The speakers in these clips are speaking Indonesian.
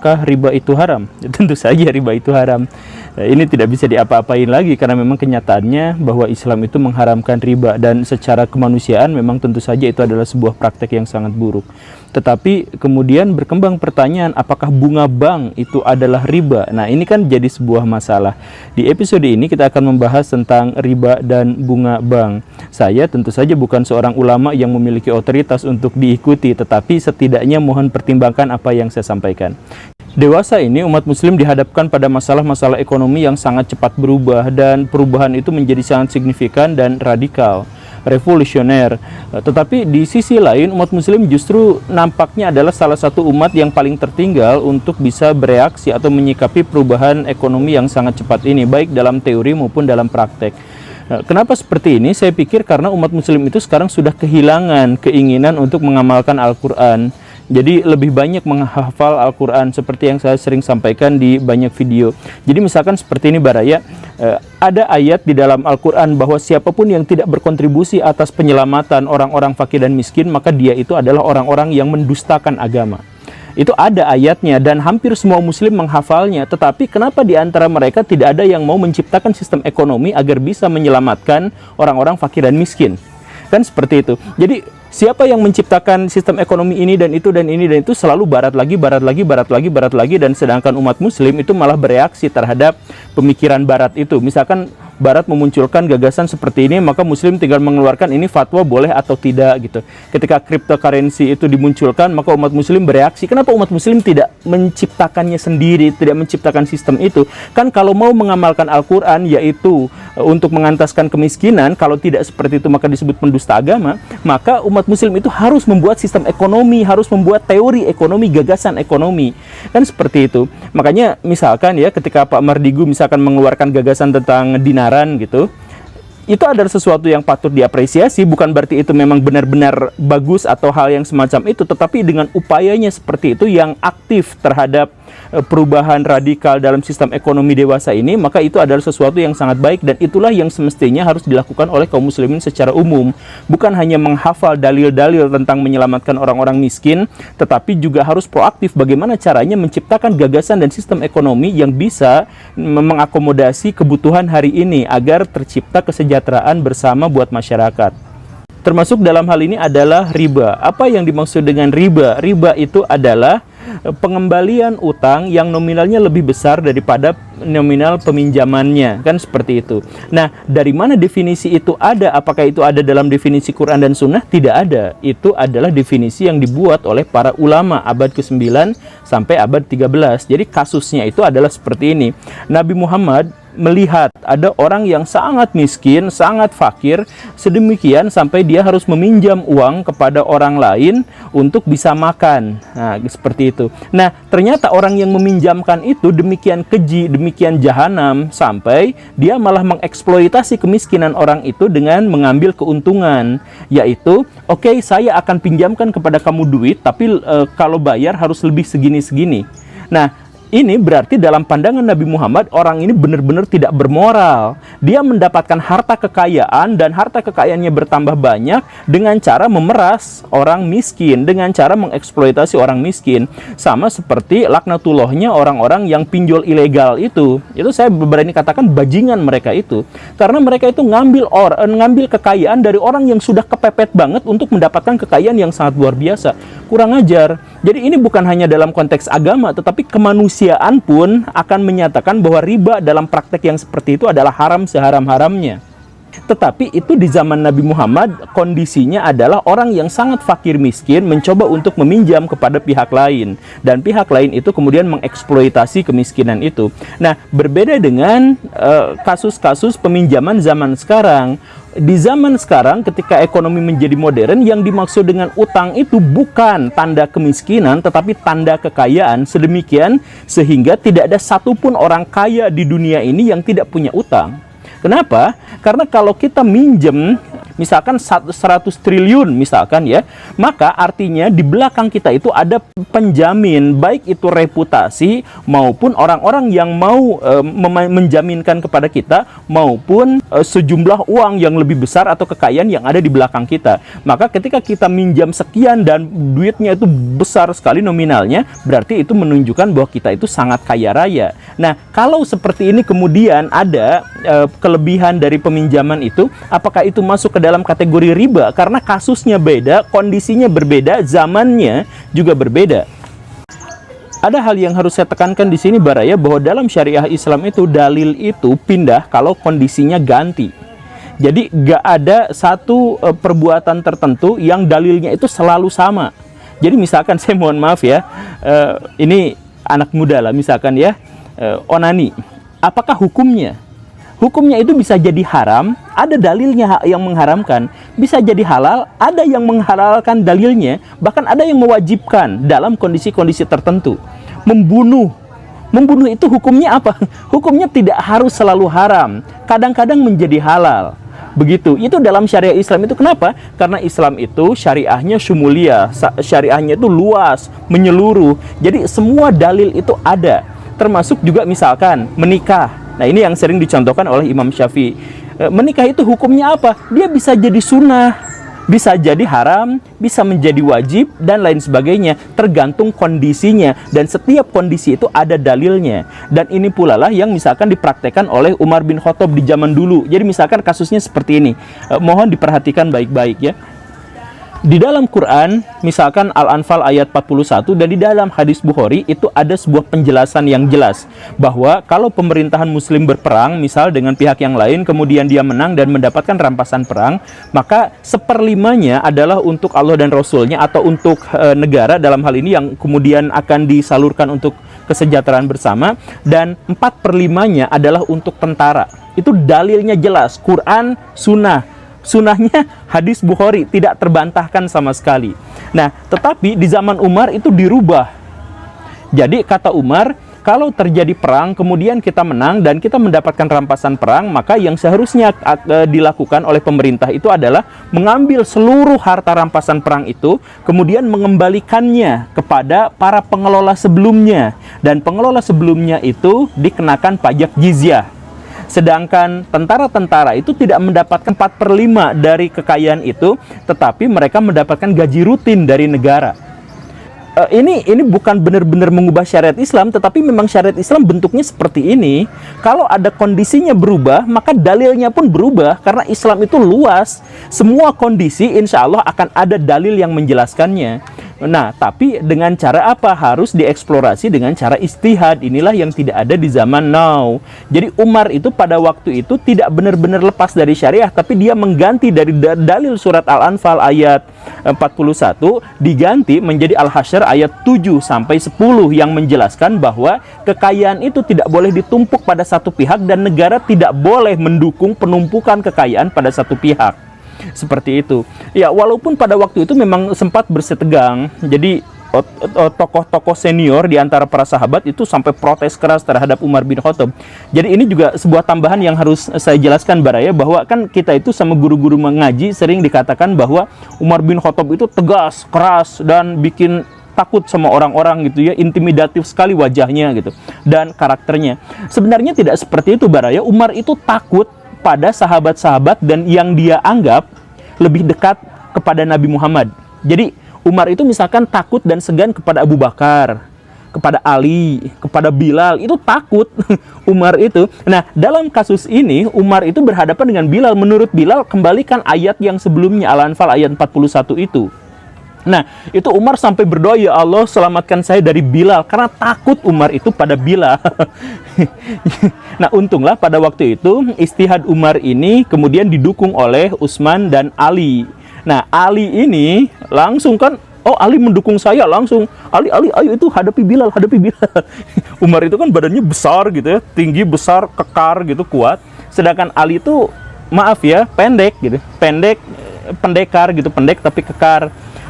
Apakah riba itu haram? Ya, tentu saja riba itu haram. Ini tidak bisa diapa-apain lagi karena memang kenyataannya bahwa Islam itu mengharamkan riba, dan secara kemanusiaan memang tentu saja itu adalah sebuah praktek yang sangat buruk. Tetapi kemudian berkembang pertanyaan, apakah bunga bank itu adalah riba? Nah, ini kan jadi sebuah masalah. Di episode ini kita akan membahas tentang riba dan bunga bank. Saya tentu saja bukan seorang ulama yang memiliki otoritas untuk diikuti, tetapi setidaknya mohon pertimbangkan apa yang saya sampaikan. Dewasa ini umat muslim dihadapkan pada masalah-masalah ekonomi yang sangat cepat berubah, dan perubahan itu menjadi sangat signifikan dan radikal, revolusioner. Tetapi di sisi lain umat muslim justru nampaknya adalah salah satu umat yang paling tertinggal untuk bisa bereaksi atau menyikapi perubahan ekonomi yang sangat cepat ini, baik dalam teori maupun dalam praktek. Kenapa seperti ini? Saya pikir karena umat muslim itu sekarang sudah kehilangan keinginan untuk mengamalkan Al-Quran. Jadi lebih banyak menghafal Al-Quran, seperti yang saya sering sampaikan di banyak video. Jadi misalkan seperti ini Baraya, ada ayat di dalam Al-Quran bahwa siapapun yang tidak berkontribusi atas penyelamatan orang-orang fakir dan miskin, maka dia itu adalah orang-orang yang mendustakan agama. Itu ada ayatnya dan hampir semua muslim menghafalnya. Tetapi kenapa di antara mereka tidak ada yang mau menciptakan sistem ekonomi agar bisa menyelamatkan orang-orang fakir dan miskin? Kan seperti itu. Jadi siapa yang menciptakan sistem ekonomi ini dan itu dan ini dan itu, selalu barat lagi, barat lagi, barat lagi, barat lagi, dan sedangkan umat muslim itu malah bereaksi terhadap pemikiran barat itu. Misalkan barat memunculkan gagasan seperti ini, maka muslim tinggal mengeluarkan ini fatwa boleh atau tidak gitu. Ketika cryptocurrency itu dimunculkan, maka umat muslim bereaksi. Kenapa umat muslim tidak menciptakannya sendiri, tidak menciptakan sistem itu? Kan kalau mau mengamalkan Al-Quran, yaitu untuk mengantaskan kemiskinan, kalau tidak seperti itu maka disebut pendusta agama. Maka umat muslim itu harus membuat sistem ekonomi, harus membuat teori ekonomi, gagasan ekonomi. Kan seperti itu. Makanya misalkan ya, ketika Pak Mardigu misalkan mengeluarkan gagasan tentang dinar gitu, itu adalah sesuatu yang patut diapresiasi. Bukan berarti itu memang benar-benar bagus atau hal yang semacam itu, tetapi dengan upayanya seperti itu yang aktif terhadap perubahan radikal dalam sistem ekonomi dewasa ini, maka itu adalah sesuatu yang sangat baik, dan itulah yang semestinya harus dilakukan oleh kaum muslimin secara umum. Bukan hanya menghafal dalil-dalil tentang menyelamatkan orang-orang miskin, tetapi juga harus proaktif bagaimana caranya menciptakan gagasan dan sistem ekonomi yang bisa mengakomodasi kebutuhan hari ini agar tercipta kesejahteraan bersama buat masyarakat. Termasuk dalam hal ini adalah riba. Apa yang dimaksud dengan riba? Riba itu adalah pengembalian utang yang nominalnya lebih besar daripada nominal peminjamannya, kan seperti itu. Nah, dari mana definisi itu ada? Apakah itu ada dalam definisi Quran dan Sunnah? Tidak ada. Itu adalah definisi yang dibuat oleh para ulama abad ke-9 sampai abad 13. Jadi kasusnya itu adalah seperti ini. Nabi Muhammad melihat ada orang yang sangat miskin, sangat fakir, sedemikian sampai dia harus meminjam uang kepada orang lain untuk bisa makan. Nah, seperti itu. Nah, ternyata orang yang meminjamkan itu demikian keji, demikian jahanam, sampai dia malah mengeksploitasi kemiskinan orang itu dengan mengambil keuntungan, yaitu, oke, saya akan pinjamkan kepada kamu duit, tapi kalau bayar harus lebih segini-segini. Nah, ini berarti dalam pandangan Nabi Muhammad, orang ini benar-benar tidak bermoral. Dia mendapatkan harta kekayaan, dan harta kekayaannya bertambah banyak dengan cara memeras orang miskin, dengan cara mengeksploitasi orang miskin. Sama seperti laknatullahnya orang-orang yang pinjol ilegal itu. Itu saya berani katakan bajingan mereka itu. Karena mereka itu ngambil kekayaan dari orang yang sudah kepepet banget untuk mendapatkan kekayaan yang sangat luar biasa. Kurang ajar. Jadi ini bukan hanya dalam konteks agama, tetapi kemanusiaan pun akan menyatakan bahwa riba dalam praktek yang seperti itu adalah haram seharam-haramnya. Tetapi itu di zaman Nabi Muhammad, kondisinya adalah orang yang sangat fakir miskin mencoba untuk meminjam kepada pihak lain, dan pihak lain itu kemudian mengeksploitasi kemiskinan itu. Nah, berbeda dengan kasus-kasus peminjaman zaman sekarang. Di zaman sekarang, ketika ekonomi menjadi modern, yang dimaksud dengan utang itu bukan tanda kemiskinan, tetapi tanda kekayaan, sedemikian sehingga tidak ada satupun orang kaya di dunia ini yang tidak punya utang. Kenapa? Karena kalau kita minjem misalkan 100 triliun misalkan ya, maka artinya di belakang kita itu ada penjamin, baik itu reputasi maupun orang-orang yang mau menjaminkan kepada kita, maupun sejumlah uang yang lebih besar atau kekayaan yang ada di belakang kita. Maka ketika kita minjam sekian dan duitnya itu besar sekali nominalnya, berarti itu menunjukkan bahwa kita itu sangat kaya raya. Nah, kalau seperti ini kemudian ada kelebihan dari peminjaman itu, apakah itu masuk ke dalam kategori riba? Karena kasusnya beda, kondisinya berbeda, zamannya juga berbeda. Ada hal yang harus saya tekankan di sini Baraya, bahwa dalam syariah Islam itu dalil itu pindah kalau kondisinya ganti. Jadi gak ada satu perbuatan tertentu yang dalilnya itu selalu sama. Jadi misalkan saya mohon maaf ya, ini anak muda lah misalkan ya, onani. Apakah hukumnya? Hukumnya itu bisa jadi haram, ada dalilnya yang mengharamkan. Bisa jadi halal, ada yang menghalalkan dalilnya. Bahkan ada yang mewajibkan dalam kondisi-kondisi tertentu. Membunuh itu hukumnya apa? Hukumnya tidak harus selalu haram. Kadang-kadang menjadi halal. Begitu, itu dalam syariah Islam itu. Kenapa? Karena Islam itu syariahnya syumulia, syariahnya itu luas, menyeluruh. Jadi semua dalil itu ada. Termasuk juga misalkan menikah. Nah, ini yang sering dicontohkan oleh Imam Syafi'i. Menikah itu hukumnya apa? Dia bisa jadi sunnah, bisa jadi haram, bisa menjadi wajib, dan lain sebagainya. Tergantung kondisinya. Dan setiap kondisi itu ada dalilnya. Dan ini pula lah yang misalkan dipraktekkan oleh Umar bin Khattab di zaman dulu. Jadi misalkan kasusnya seperti ini. Mohon diperhatikan baik-baik ya. Di dalam Quran, misalkan Al-Anfal ayat 41, dan di dalam hadis Bukhari itu ada sebuah penjelasan yang jelas bahwa kalau pemerintahan muslim berperang misal dengan pihak yang lain, kemudian dia menang dan mendapatkan rampasan perang, maka 1/5-nya adalah untuk Allah dan Rasulnya atau untuk negara dalam hal ini yang kemudian akan disalurkan untuk kesejahteraan bersama, dan 4/5-nya adalah untuk tentara. Itu dalilnya jelas, Quran, sunnah. Sunnahnya hadis Bukhari, tidak terbantahkan sama sekali. Nah, tetapi di zaman Umar itu dirubah. Jadi kata Umar, kalau terjadi perang, kemudian kita menang dan kita mendapatkan rampasan perang, maka yang seharusnya dilakukan oleh pemerintah itu adalah mengambil seluruh harta rampasan perang itu, kemudian mengembalikannya kepada para pengelola sebelumnya. Dan pengelola sebelumnya itu dikenakan pajak jizyah. Sedangkan tentara-tentara itu tidak mendapatkan 4/5 dari kekayaan itu, tetapi mereka mendapatkan gaji rutin dari negara. Ini bukan benar-benar mengubah syariat Islam, tetapi memang syariat Islam bentuknya seperti ini. Kalau ada kondisinya berubah, maka dalilnya pun berubah, karena Islam itu luas. Semua kondisi insya Allah akan ada dalil yang menjelaskannya. Nah, tapi dengan cara apa? Harus dieksplorasi dengan cara istihad. Inilah yang tidak ada di zaman now. Jadi Umar itu pada waktu itu tidak benar-benar lepas dari syariah, tapi dia mengganti dari dalil surat Al-Anfal ayat 41, diganti menjadi Al-Hasyr ayat 7-10 yang menjelaskan bahwa kekayaan itu tidak boleh ditumpuk pada satu pihak dan negara tidak boleh mendukung penumpukan kekayaan pada satu pihak. Seperti itu. Ya, walaupun pada waktu itu memang sempat bersetegang. Jadi tokoh-tokoh senior di antara para sahabat itu sampai protes keras terhadap Umar bin Khattab. Jadi ini juga sebuah tambahan yang harus saya jelaskan Baraya, bahwa kan kita itu sama guru-guru mengaji sering dikatakan bahwa Umar bin Khattab itu tegas, keras, dan bikin takut sama orang-orang gitu ya, intimidatif sekali wajahnya gitu dan karakternya. Sebenarnya tidak seperti itu Baraya. Umar itu takut pada sahabat-sahabat dan yang dia anggap lebih dekat kepada Nabi Muhammad. Jadi Umar itu misalkan takut dan segan kepada Abu Bakar, kepada Ali, kepada Bilal, itu takut Umar itu. Nah, dalam kasus ini Umar itu berhadapan dengan Bilal. Menurut Bilal, kembalikan ayat yang sebelumnya, Al-Anfal ayat 41 itu. Nah, itu Umar sampai berdoa, ya Allah selamatkan saya dari Bilal, karena takut Umar itu pada Bilal. Nah, untunglah pada waktu itu istihad Umar ini kemudian didukung oleh Utsman dan Ali. Nah, Ali ini langsung kan, oh Ali mendukung saya langsung. Ali ayo itu hadapi Bilal. Umar itu kan badannya besar gitu ya, tinggi, besar, kekar gitu, kuat. Sedangkan Ali itu maaf ya, pendek gitu. Pendek, pendekar gitu, pendek tapi kekar.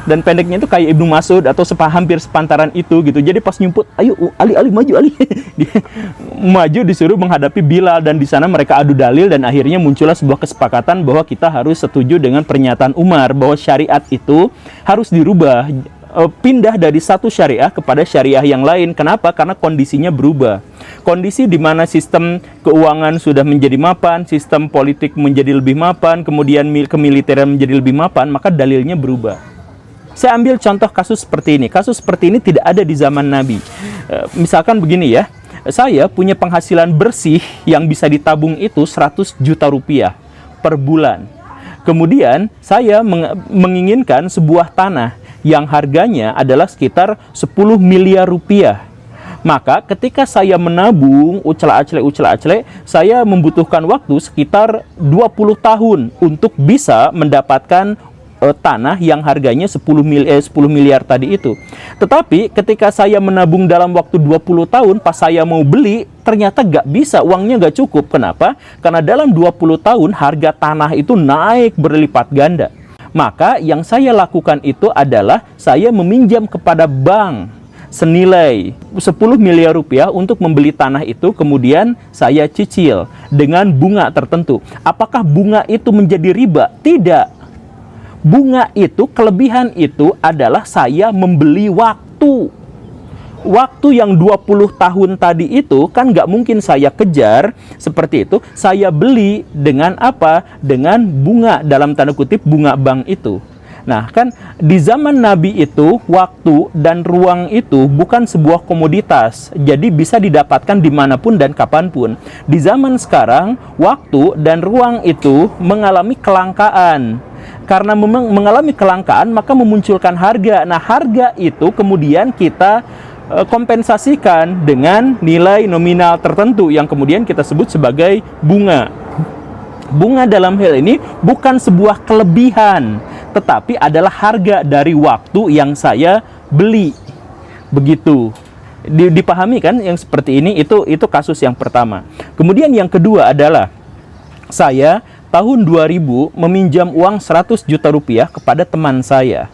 dan pendeknya itu kayak Ibnu Mas'ud atau hampir sepantaran itu gitu. Jadi pas nyumput, ayo Ali maju Ali. Dia maju disuruh menghadapi Bilal, dan di sana mereka adu dalil, dan akhirnya muncullah sebuah kesepakatan bahwa kita harus setuju dengan pernyataan Umar bahwa syariat itu harus dirubah, pindah dari satu syariah kepada syariah yang lain. Kenapa? Karena kondisinya berubah. Kondisi di mana sistem keuangan sudah menjadi mapan, sistem politik menjadi lebih mapan, kemudian kemiliteran menjadi lebih mapan, maka dalilnya berubah. Saya ambil contoh kasus seperti ini. Kasus seperti ini tidak ada di zaman Nabi. Misalkan begini ya, saya punya penghasilan bersih yang bisa ditabung itu 100 juta rupiah per bulan. Kemudian saya menginginkan sebuah tanah yang harganya adalah sekitar 10 miliar rupiah. Maka ketika saya menabung ucela-acele, saya membutuhkan waktu sekitar 20 tahun untuk bisa mendapatkan tanah yang harganya 10 miliar tadi itu. Tetapi ketika saya menabung dalam waktu 20 tahun, pas saya mau beli, ternyata nggak bisa, uangnya nggak cukup. Kenapa? Karena dalam 20 tahun harga tanah itu naik berlipat ganda. Maka yang saya lakukan itu adalah saya meminjam kepada bank senilai 10 miliar rupiah untuk membeli tanah itu, kemudian saya cicil dengan bunga tertentu. Apakah bunga itu menjadi riba? Tidak. Bunga itu, kelebihan itu adalah saya membeli waktu. Waktu yang 20 tahun tadi itu kan nggak mungkin saya kejar seperti itu. Saya beli dengan apa? Dengan bunga, dalam tanda kutip bunga bank itu. Nah kan di zaman Nabi itu waktu dan ruang itu bukan sebuah komoditas, jadi bisa didapatkan dimanapun dan kapanpun. Di zaman sekarang waktu dan ruang itu mengalami kelangkaan. Karena memang mengalami kelangkaan, maka memunculkan harga. Nah harga itu kemudian kita kompensasikan dengan nilai nominal tertentu yang kemudian kita sebut sebagai bunga. Bunga dalam hal ini bukan sebuah kelebihan, tetapi adalah harga dari waktu yang saya beli. Begitu. Dipahami kan yang seperti ini? Itu kasus yang pertama. Kemudian yang kedua adalah saya tahun 2000 meminjam uang 100 juta rupiah kepada teman saya.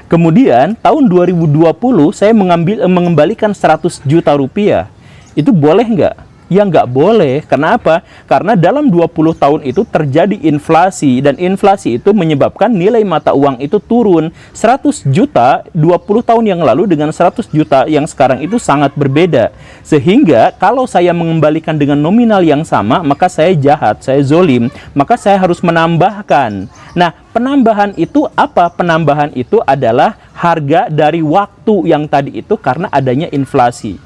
Kemudian tahun 2020 saya mengembalikan 100 juta rupiah. Itu boleh nggak? Ya nggak boleh. Kenapa? Karena dalam 20 tahun itu terjadi inflasi, dan inflasi itu menyebabkan nilai mata uang itu turun. 100 juta 20 tahun yang lalu dengan 100 juta yang sekarang itu sangat berbeda. Sehingga kalau saya mengembalikan dengan nominal yang sama, maka saya jahat, saya zolim, maka saya harus menambahkan. Nah, penambahan itu apa? Penambahan itu adalah harga dari waktu yang tadi itu karena adanya inflasi.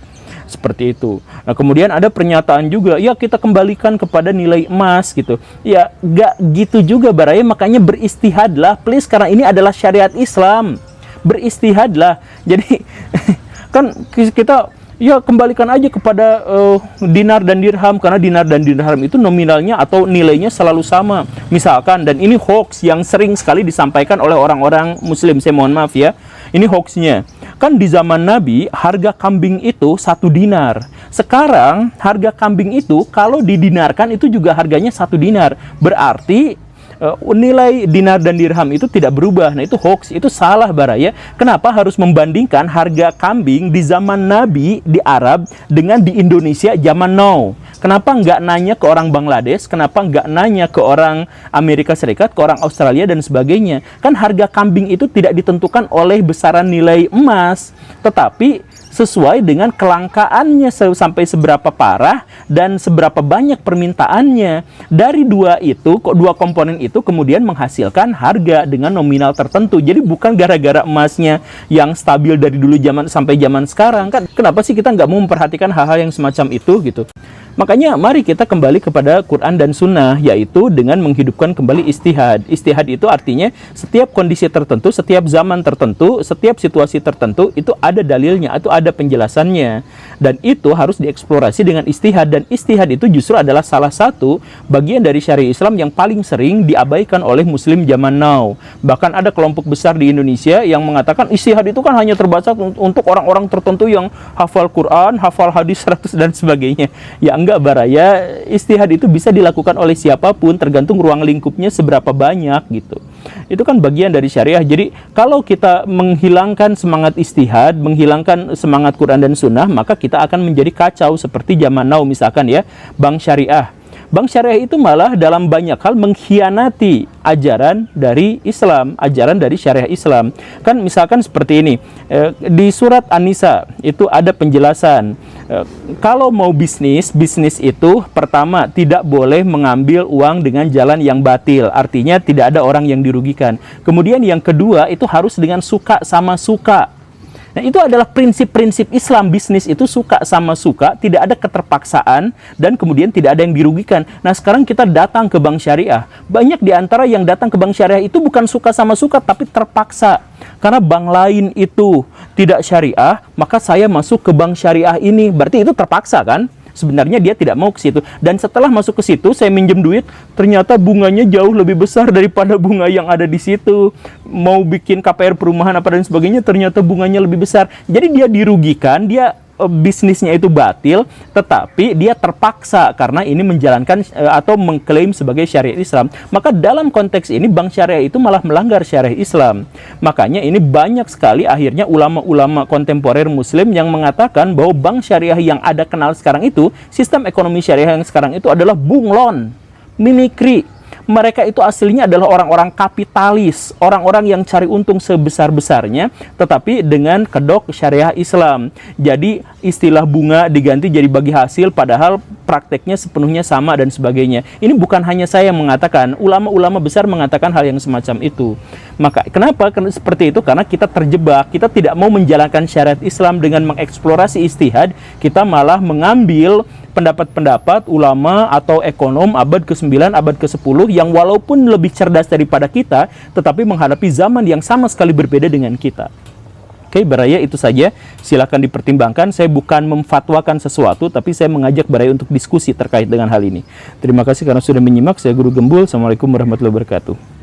Seperti itu. Nah, kemudian ada pernyataan juga, ya kita kembalikan kepada nilai emas gitu. Ya, nggak gitu juga baraya, makanya beristihadlah, please, karena ini adalah syariat Islam. Beristihadlah. Jadi, kan kita, ya kembalikan aja kepada dinar dan dirham, karena dinar dan dirham itu nominalnya atau nilainya selalu sama. Misalkan, dan ini hoax yang sering sekali disampaikan oleh orang-orang muslim, saya mohon maaf ya, ini hoaxnya. Kan di zaman Nabi harga kambing itu 1 dinar. Sekarang harga kambing itu kalau didinarkan itu juga harganya 1 dinar. Berarti nilai dinar dan dirham itu tidak berubah. Nah itu hoax, itu salah baraya. Kenapa harus membandingkan harga kambing di zaman Nabi di Arab dengan di Indonesia zaman now? Kenapa nggak nanya ke orang Bangladesh? Kenapa nggak nanya ke orang Amerika Serikat, ke orang Australia dan sebagainya? Kan harga kambing itu tidak ditentukan oleh besaran nilai emas, tetapi sesuai dengan kelangkaannya sampai seberapa parah dan seberapa banyak permintaannya. Dari dua komponen itu kemudian menghasilkan harga dengan nominal tertentu. Jadi bukan gara-gara emasnya yang stabil dari dulu zaman sampai zaman sekarang. Kan kenapa sih kita nggak mau memperhatikan hal-hal yang semacam itu gitu? Makanya mari kita kembali kepada Quran dan Sunnah, yaitu dengan menghidupkan kembali istihad. Istihad itu artinya setiap kondisi tertentu, setiap zaman tertentu, setiap situasi tertentu itu ada dalilnya, itu ada penjelasannya. Dan itu harus dieksplorasi dengan istihad. Dan istihad itu justru adalah salah satu bagian dari syariat Islam yang paling sering diabaikan oleh muslim zaman now. Bahkan ada kelompok besar di Indonesia yang mengatakan istihad itu kan hanya terbatas untuk orang-orang tertentu yang hafal Quran, hafal hadis 100 dan sebagainya. Ya enggak Baraya, istihad itu bisa dilakukan oleh siapapun tergantung ruang lingkupnya seberapa banyak gitu. Itu kan bagian dari syariah. Jadi kalau kita menghilangkan semangat istihad, menghilangkan semangat Quran dan Sunnah, maka kita akan menjadi kacau seperti zaman now misalkan ya, bank syariah. Bank syariah itu malah dalam banyak hal mengkhianati ajaran dari Islam, ajaran dari syariah Islam. Kan misalkan seperti ini, di surat An-Nisa itu ada penjelasan, kalau mau bisnis itu pertama tidak boleh mengambil uang dengan jalan yang batil, artinya tidak ada orang yang dirugikan. Kemudian yang kedua itu harus dengan suka sama suka. Nah, itu adalah prinsip-prinsip Islam. Bisnis itu suka sama suka, tidak ada keterpaksaan, dan kemudian tidak ada yang dirugikan. Nah, sekarang kita datang ke bank syariah. Banyak di antara yang datang ke bank syariah itu bukan suka sama suka, tapi terpaksa. Karena bank lain itu tidak syariah, maka saya masuk ke bank syariah ini. Berarti itu terpaksa kan? Sebenarnya dia tidak mau ke situ. Dan setelah masuk ke situ, saya minjem duit, ternyata bunganya jauh lebih besar daripada bunga yang ada di situ. Mau bikin KPR perumahan apa dan sebagainya, ternyata bunganya lebih besar. Jadi dia dirugikan, bisnisnya itu batil, tetapi dia terpaksa karena ini menjalankan atau mengklaim sebagai syariat Islam. Maka dalam konteks ini bank syariah itu malah melanggar syariat Islam. Makanya ini banyak sekali akhirnya ulama-ulama kontemporer Muslim yang mengatakan bahwa bank syariah yang ada kenal sekarang itu, sistem ekonomi syariah yang sekarang itu adalah bunglon, mimikri. Mereka itu aslinya adalah orang-orang kapitalis, orang-orang yang cari untung sebesar-besarnya, tetapi dengan kedok syariah Islam. Jadi istilah bunga diganti jadi bagi hasil, padahal prakteknya sepenuhnya sama dan sebagainya. Ini bukan hanya saya yang mengatakan, ulama-ulama besar mengatakan hal yang semacam itu. Maka kenapa seperti itu? Karena kita terjebak, kita tidak mau menjalankan syariat Islam dengan mengeksplorasi istihad, kita malah mengambil pendapat-pendapat ulama atau ekonom abad ke-9, abad ke-10 yang walaupun lebih cerdas daripada kita, tetapi menghadapi zaman yang sama sekali berbeda dengan kita. Oke, Baraya, itu saja. Silakan dipertimbangkan. Saya bukan memfatwakan sesuatu, tapi saya mengajak Baraya untuk diskusi terkait dengan hal ini. Terima kasih karena sudah menyimak. Saya Guru Gembul. Assalamualaikum warahmatullahi wabarakatuh.